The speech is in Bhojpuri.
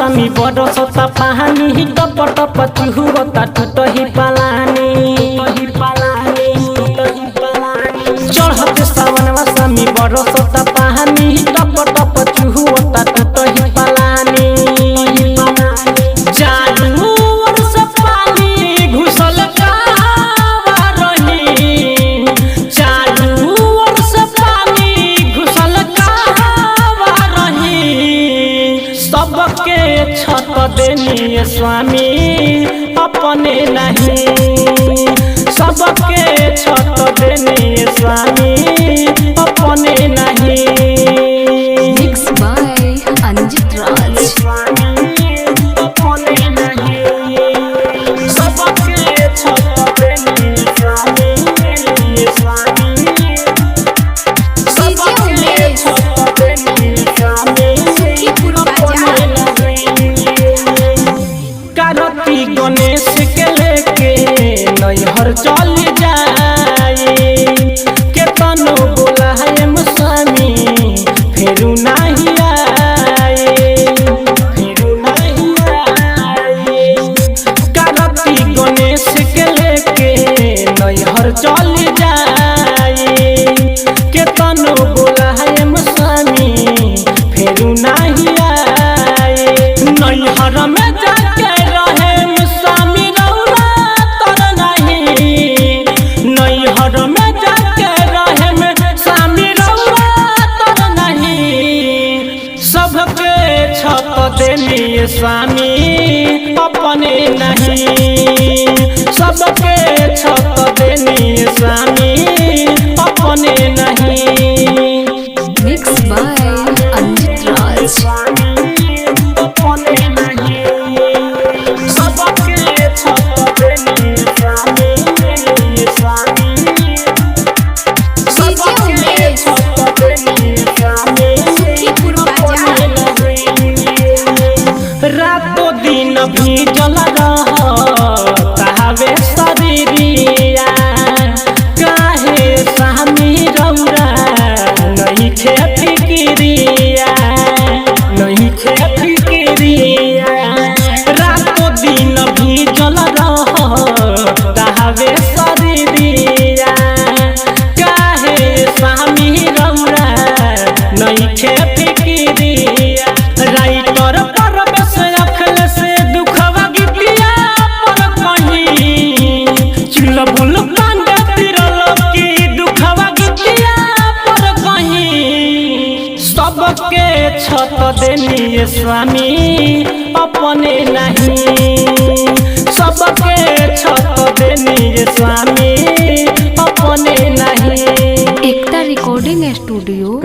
स्वामी बरसता पानी टप टप चुहुता टूटही पालानी चढ़ते सावनवा स्वामी बरसता पानी टप टप चुहुता टूटही पालानी चालू वर्ष पानी घुसल कावा रही चालू वर्ष पानी घुसल कावा रही सबके छत देनी स्वामी अपने नहीं सबके छत देनी स्वामी अपने नहीं। Mixed by Anjit Raj. अपने नहीं सबके छत देनी स्वामी सबके छत देनी स्वामी कार्तिक गणेश के लेके नैहर चल जाए के तनो बोलाए स्वामी फेरू नहीं आए कार्तिक गणेश के लेके नैहर चल जाए के तनो बोलाए स्वामी फेरू नहीं आए नैहर में जाके रहे स्वामी रौला तर नहीं नैहर में जाके रहे स्वामी रौला तर नहीं सबके छत देनी स्वामी अपने नहीं सबके छत देनी स्वामी अपने नहीं। Mixed by Anjit Raj. अपने नहीं सबके छत देनी स्वामी सबके छत देनी स्वामी अपने नहीं। रातों दिन भी जल रहवे शरीरिया काहे स्वामी रौरा नहीं खे फिक्रिया नहीं खे फिक्रिया रातों दिन भी जल रहवे शरीरिया काहे स्वामी रौरा नहीं खे फिक्रिया राइटर परवेश अखल से दुखवा गिटिया पर कहीं चुलबुल पांडे तिरल की दुखवा गिटिया पर कहीं सबके छत देनी स्वामी अपने नहीं सबके छत देनी स्वामी अपने नहीं। एकता रिकॉर्डिंग स्टूडियो